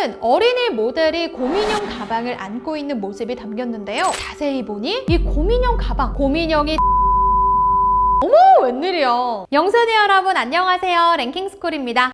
화보에는 어린이 모델이 곰인형 가방을 안고 있는 모습이 담겼는데요. 자세히 보니 이 곰인형 가방, 곰인형이 어머 웬일이야. 영순이 여러분 안녕하세요. 랭킹스쿨입니다.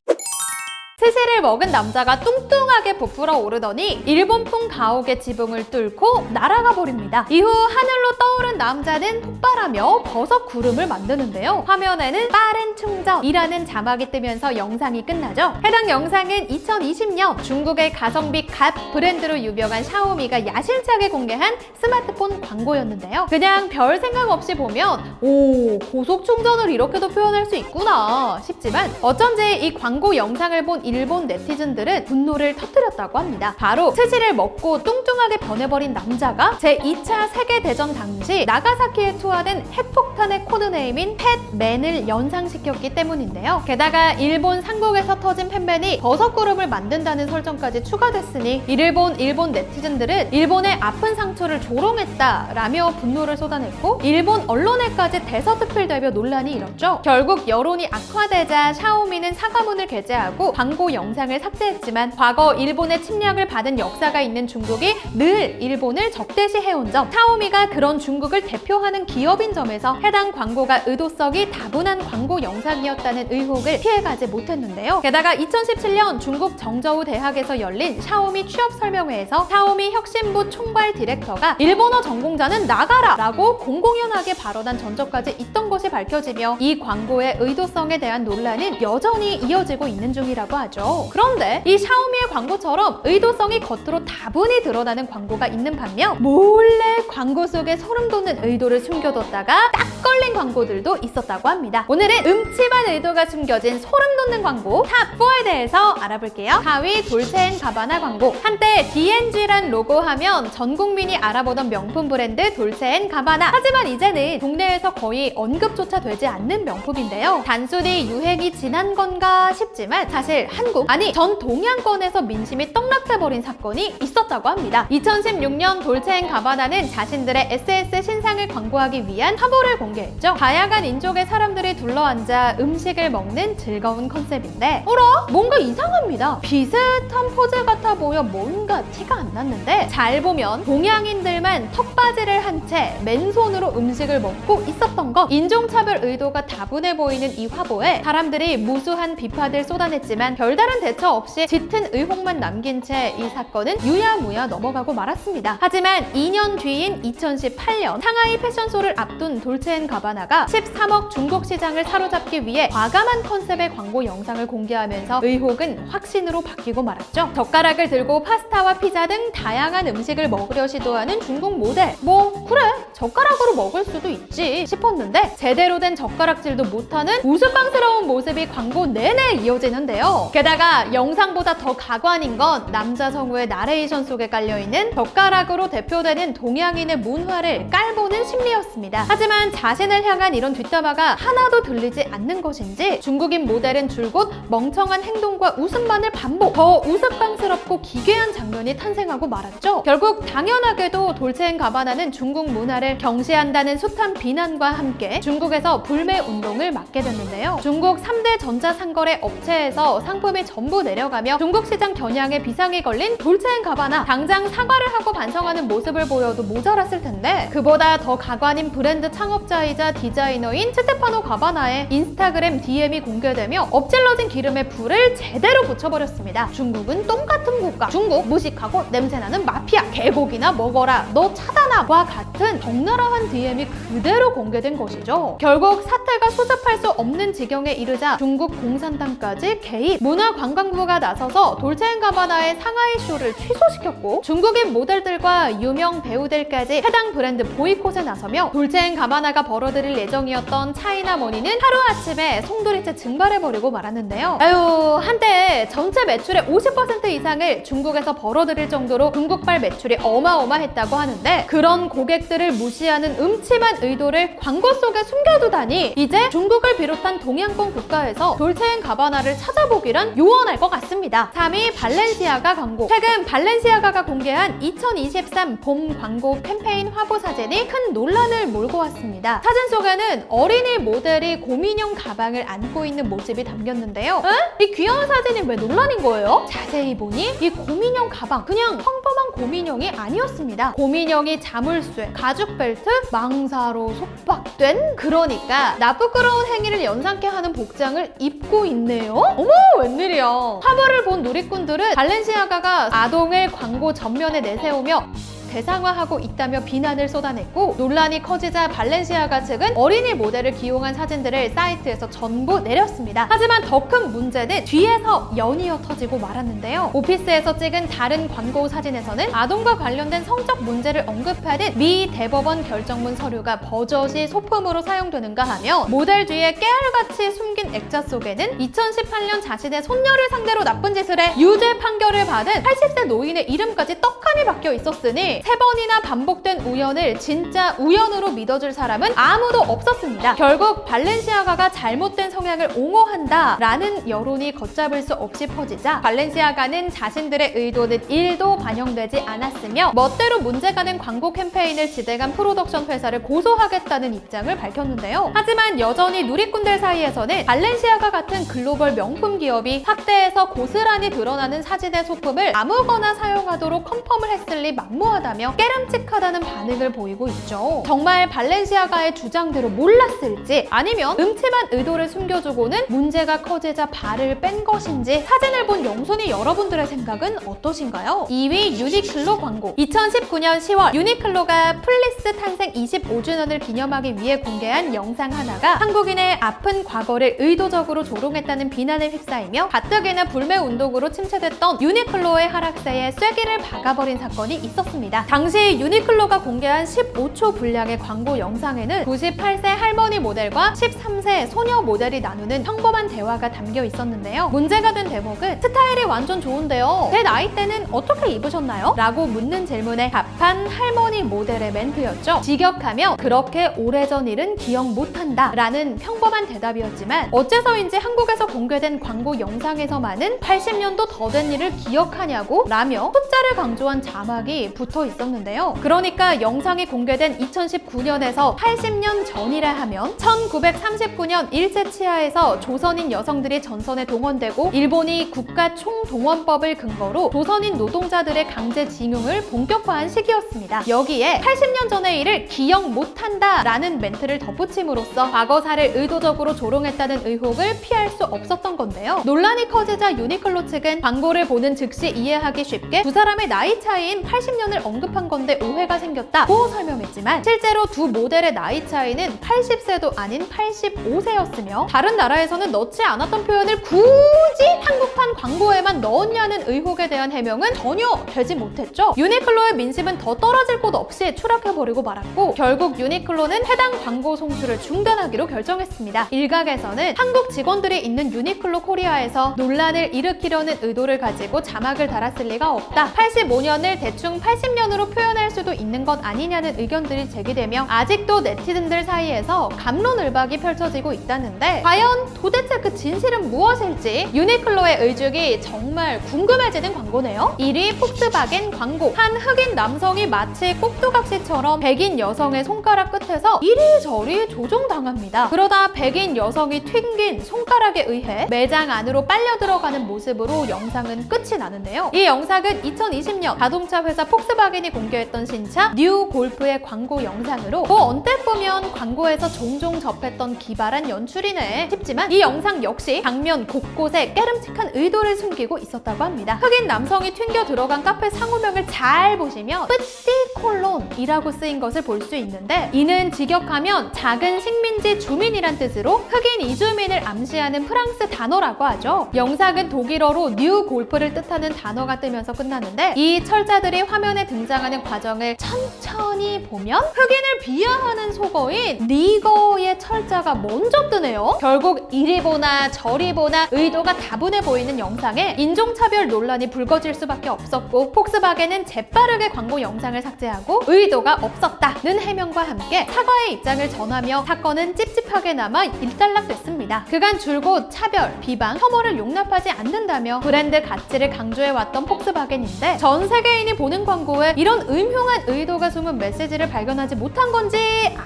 스시를 먹은 남자가 뚱뚱하게 부풀어 오르더니 일본풍 가옥의 지붕을 뚫고 날아가 버립니다. 이후 하늘로 떠오른 남자는 폭발하며 버섯 구름을 만드는데요. 화면에는 빠른 충전이라는 자막이 뜨면서 영상이 끝나죠. 해당 영상은 2020년 중국의 가성비 갓 브랜드로 유명한 샤오미가 야심차게 공개한 스마트폰 광고였는데요. 그냥 별 생각 없이 보면 오, 고속 충전을 이렇게도 표현할 수 있구나 싶지만 어쩐지 이 광고 영상을 본 일본 네티즌들은 분노를 터뜨렸다고 합니다. 바로 스시를 먹고 뚱뚱하게 변해버린 남자가 제2차 세계대전 당시 나가사키에 투하된 핵폭탄의 코드네임인 팻맨을 연상시켰기 때문인데요. 게다가 일본 상국에서 터진 팻맨이 버섯구름을 만든다는 설정까지 추가됐으니 이를 본 일본 네티즌들은 일본의 아픈 상처를 조롱했다라며 분노를 쏟아냈고 일본 언론에까지 대서특필되며 논란이 일었죠. 결국 여론이 악화되자 샤오미는 사과문을 게재하고 광고 영상을 삭제했지만 과거 일본의 침략을 받은 역사가 있는 중국이 늘 일본을 적대시해온 점, 샤오미가 그런 중국을 대표하는 기업인 점에서 해당 광고가 의도성이 다분한 광고 영상이었다는 의혹을 피해가지 못했는데요. 게다가 2017년 중국 정저우 대학에서 열린 샤오미 취업 설명회에서 샤오미 혁신부 총괄 디렉터가 일본어 전공자는 나가라! 라고 공공연하게 발언한 전적까지 있던 것이 밝혀지며 이 광고의 의도성에 대한 논란은 여전히 이어지고 있는 중이라고 하죠. 그런데 이 샤오미의 광고처럼 의도성이 겉으로 다분히 드러나는 광고가 있는 반면 몰래 광고 속에 소름 돋는 의도를 숨겨뒀다가 딱 걸린 광고들도 있었다고 합니다. 오늘은 음침한 의도가 숨겨진 소름 돋는 광고 탑4에 대해서 알아볼게요. 4위 돌체앤가바나 광고. 한때 D&G란 로고 하면 전 국민이 알아보던 명품 브랜드 돌체앤가바나. 하지만 이제는 국내에서 거의 언급조차 되지 않는 명품인데요. 단순히 유행이 지난 건가 싶지만 사실 한국, 아니 전 동양권에서 민심이 떡락해버린 사건이 있었다고 합니다. 2016년 돌체앤가바나는 자신들의 SS 신상을 광고하기 위한 화보를 공개했죠. 다양한 인종의 사람들이 둘러앉아 음식을 먹는 즐거운 컨셉인데 어라? 뭔가 이상합니다. 비슷한 포즈 같아 보여 뭔가 티가 안 났는데 잘 보면 동양인들만 턱받이를 한 채 맨손으로 음식을 먹고 있었던 것. 인종차별 의도가 다분해 보이는 이 화보에 사람들이 무수한 비판을 쏟아냈지만 별다른 대처 없이 짙은 의혹만 남긴 채 이 사건은 유야무야 넘어가고 말았습니다. 하지만 2년 뒤인 2018년 상하이 패션쇼를 앞둔 돌체앤가바나가 13억 중국 시장을 사로잡기 위해 과감한 컨셉의 광고 영상을 공개하면서 의혹은 확신으로 바뀌고 말았죠. 젓가락을 들고 파스타와 피자 등 다양한 음식을 먹으려 시도하는 중국 모델. 뭐 그래 젓가락으로 먹을 수도 있지 싶었는데 제대로 된 젓가락질도 못하는 우스꽝스러운 모습이 광고 내내 이어지는데요. 게다가 영상보다 더 가관인 건 남자 성우의 나레이션 속에 깔려있는 젓가락으로 대표되는 동양인의 문화를 깔보는 심리였습니다. 하지만 자신을 향한 이런 뒷담화가 하나도 들리지 않는 것인지 중국인 모델은 줄곧 멍청한 행동과 웃음만을 반복, 더 우스꽝스럽고 기괴한 장면이 탄생하고 말았죠. 결국 당연하게도 돌체앤가바나는 중국 문화를 경시한다는 숱한 비난과 함께 중국에서 불매 운동을 맡게 됐는데요. 중국 3대 전자상거래 업체에서 상품이 전부 내려가며 중국 시장 겨냥에 비상이 걸린 돌체앤가바나. 당장 사과를 하고 반성하는 모습을 보여도 모자랐을 텐데 그보다 더 가관인 브랜드 창업자이자 디자이너인 스테파노 가바나의 인스타그램 DM이 공개되며 엎질러진 기름에 불을 제대로 붙여버렸습니다. 중국은 똥같은 국가, 중국 무식하고 냄새나는 마피아, 개고기나 먹어라, 너 차단아와 같은 적나라한 DM이 그대로 공개된 것이죠. 결국 사태가 수습할 수 없는 지경에 이르자 중국 공산당까지 개입, 문화관광부가 나서서 돌체앤가바나의 상하이 쇼를 취소시켰고 중국인 모델들과 유명 배우들까지 해당 브랜드 보이콧에 나서며 돌체앤가바나가 벌어들일 예정이었던 차이나머니는 하루아침에 송두리째 증발해버리고 말았는데요. 아유, 한때 전체 매출의 50% 이상을 중국에서 벌어들일 정도로 중국발 매출이 어마어마했다고 하는데 그런 고객들을 무시하는 음침한 의도를 광고 속에 숨겨두다니 이제 중국을 비롯한 동양권 국가에서 돌체앤가바나를 찾아보기란 요원할 것 같습니다. 3위 발렌시아가 광고. 최근 발렌시아가가 공개한 2023 봄 광고 캠페인 화보 사진이 큰 논란을 몰고 왔습니다. 사진 속에는 어린이 모델이 곰인형 가방을 안고 있는 모습이 담겼는데요. 에? 이 귀여운 사진이 왜 논란인 거예요? 자세히 보니 이 곰인형 가방 그냥 평범한 곰인형이 아니었습니다. 곰인형이 자물쇠, 가죽 벨트, 망사로 속박된, 그러니까 나쁘끄러운 행위를 연상케 하는 복장을 입고 있네요. 어머, 웬일이야. 화보를 본 누리꾼들은 발렌시아가가 아동을 광고 전면에 내세우며 대상화하고 있다며 비난을 쏟아냈고, 논란이 커지자 발렌시아가 측은 어린이 모델을 기용한 사진들을 사이트에서 전부 내렸습니다. 하지만 더 큰 문제는 뒤에서 연이어 터지고 말았는데요. 오피스에서 찍은 다른 광고 사진에서는 아동과 관련된 성적 문제를 언급하는 미 대법원 결정문 서류가 버젓이 소품으로 사용되는가 하며, 모델 뒤에 깨알같이 숨긴 액자 속에는 2018년 자신의 손녀를 상대로 나쁜 짓을 해 유죄 판결을 받은 80세 노인의 이름까지 떡하니 박혀 있었으니 3번이나 반복된 우연을 진짜 우연으로 믿어줄 사람은 아무도 없었습니다. 결국 발렌시아가가 잘못된 성향을 옹호한다 라는 여론이 걷잡을 수 없이 퍼지자 발렌시아가는 자신들의 의도는 1도 반영되지 않았으며 멋대로 문제가 된 광고 캠페인을 지대한 프로덕션 회사를 고소하겠다는 입장을 밝혔는데요. 하지만 여전히 누리꾼들 사이에서는 발렌시아가 같은 글로벌 명품 기업이 확대해서 고스란히 드러나는 사진의 소품을 아무거나 사용하도록 컨펌을 했을 리 만무하다며 깨름칙하다는 반응을 보이고 있죠. 정말 발렌시아가의 주장대로 몰랐을지, 아니면 음침한 의도를 숨겨주고는 문제가 커지자 발을 뺀 것인지, 사진을 본 영순이 여러분들의 생각은 어떠신가요? 2위 유니클로 광고. 2019년 10월 유니클로가 플리스 탄생 25주년을 기념하기 위해 공개한 영상 하나가 한국인의 아픈 과거를 의도적으로 조롱했다는 비난을 휩싸이며 가뜩이나 불매운동으로 침체됐던 유니클로의 하락세에 쐐기를 박아버린 사건이 있었습니다. 당시 유니클로가 공개한 15초 분량의 광고 영상에는 98세 할머니 모델과 13세 소녀 모델이 나누는 평범한 대화가 담겨 있었는데요. 문제가 된 대목은 스타일이 완전 좋은데요, 제 나이 때는 어떻게 입으셨나요? 라고 묻는 질문에 답한 할머니 모델의 멘트였죠. 직역하며 그렇게 오래전 일은 기억 못한다 라는 평범한 대답이었지만, 어째서인지 한국에서 공개된 광고 영상에서만은 80년도 더 된 일을 기억하냐고 라며 숫자를 강조한 자막이 붙어 있었는데요. 그러니까 영상이 공개된 2019년에서 80년 전이라 하면 1939년 일제치하에서 조선인 여성들이 전선에 동원되고 일본이 국가총동원법을 근거로 조선인 노동자들의 강제징용을 본격화한 시기였습니다. 여기에 80년 전의 일을 기억 못한다 라는 멘트를 덧붙임으로써 과거사를 의도적으로 조롱했다는 의혹을 피할 수 없었던 건데요. 논란이 커지자 유니클로 측은 광고를 보는 즉시 이해하기 쉽게 두 사람의 나이 차이인 80년을 언급한 건데 오해가 생겼다고 설명했지만, 실제로 두 모델의 나이 차이는 80세도 아닌 85세였으며 다른 나라에서는 넣지 않았던 표현을 굳이 한국판 광고에만 넣었냐는 의혹에 대한 해명은 전혀 되지 못했죠. 유니클로의 민심은 더 떨어질 곳 없이 추락해버리고 말았고, 결국 유니클로는 해당 광고 송출을 중단하기로 결정했습니다. 일각에서는 한국 직원들이 있는 유니클로 코리아에서 논란을 일으키려는 의도를 가지고 자막을 달았을 리가 없다, 85년을 대충 80년으로 표현할 수도 있는 것 아니냐는 의견들이 제기되며 아직도 네티즌들 사이에서 갑론을박이 펼쳐지고 있다는데, 과연 도대체 그 진실은 무엇일지 유니클로의 의죽이 정말 궁금해지는 광고네요. 1위 폭스바겐 광고. 한 흑인 남성이 마치 꼭두각시처럼 백인 여성의 손가락 끝에서 이리저리 조종당합니다. 그러다 백인 여성이 튕긴 손가락에 의해 매장 안으로 빨려 들어가는 모습으로 영상은 끝이 나는데요. 이 영상은 2020년 자동차 회사 폭스바겐이 공개했던 신차 뉴 골프의 광고 영상으로 언뜻 보면 광고에서 종종 접했던 기발한 연출이네 싶지만, 이 영상 역시 장면 곳곳에 깨름칙한 의도를 숨기고 있었다고 합니다. 흑인 남성이 튕겨 들어간 카페 상호명을 잘 보시면 뿌띠콜론이라고 쓰인 것을 볼 수 있는데, 이는 직역하면 작은 식민지 주민이란 뜻으로 흑인 이주민을 암시하는 프랑스 단어라고 하죠. 영상은 독일어로 뉴 골프를 뜻하는 단어가 뜨면서 끝나는데, 이 철자들이 화면에 등장하는 과정을 천천히 보면 흑인을 비하하는 속어인 니거의 철자가 먼저 뜨네요. 결국 이리 보나 저리 보나 의도가 다분해 보이는 영상에 인종차별 논란이 불거질 수밖에 없었고, 폭스바겐은 재빠르게 광고 영상을 삭제하고 의도가 없었다는 해명과 함께 사과의 입장을 전하며 사건은 찝찝하게 남아 일단락됐습니다. 그간 줄곧 차별, 비방, 혐오를 용납하지 않는다며 브랜드 가치를 강조해왔던 폭스바겐인데, 전 세계인이 보는 광고에 광고에 이런 음흉한 의도가 숨은 메시지를 발견하지 못한 건지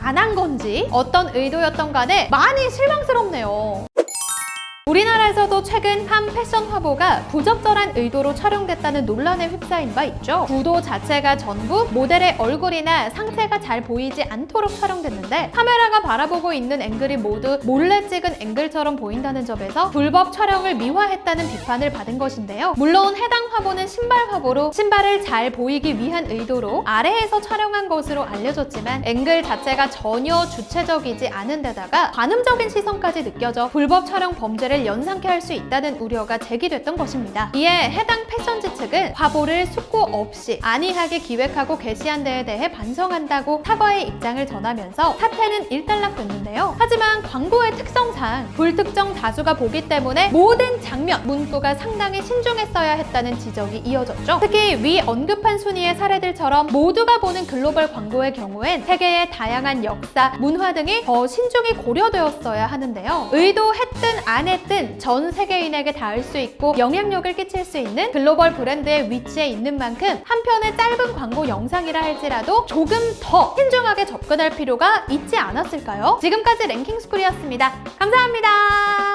안 한 건지 어떤 의도였던 간에 많이 실망스럽네요. 우리나라에서도 최근 한 패션 화보가 부적절한 의도로 촬영됐다는 논란에 휩싸인 바 있죠. 구도 자체가 전부 모델의 얼굴이나 상체가 잘 보이지 않도록 촬영됐는데 카메라가 바라보고 있는 앵글이 모두 몰래 찍은 앵글처럼 보인다는 점에서 불법 촬영을 미화했다는 비판을 받은 것인데요. 물론 해당 화보는 신발 화보로 신발을 잘 보이기 위한 의도로 아래에서 촬영한 것으로 알려졌지만 앵글 자체가 전혀 주체적이지 않은 데다가 관음적인 시선까지 느껴져 불법 촬영 범죄를 연상케 할 수 있다는 우려가 제기됐던 것입니다. 이에 해당 패션지 측은 화보를 숙고 없이 안이하게 기획하고 게시한 데에 대해 반성한다고 사과의 입장을 전하면서 사태는 일단락됐는데요. 하지만 광고의 특성상 불특정 다수가 보기 때문에 모든 장면, 문구가 상당히 신중했어야 했다는 지적이 이어졌죠. 특히 위 언급한 순위의 사례들처럼 모두가 보는 글로벌 광고의 경우엔 세계의 다양한 역사, 문화 등이 더 신중히 고려되었어야 하는데요. 의도했든 안 했든 전 세계인에게 닿을 수 있고 영향력을 끼칠 수 있는 글로벌 브랜드의 위치에 있는 만큼 한 편의 짧은 광고 영상이라 할지라도 조금 더 신중하게 접근할 필요가 있지 않았을까요? 지금까지 랭킹스쿨이었습니다. 감사합니다.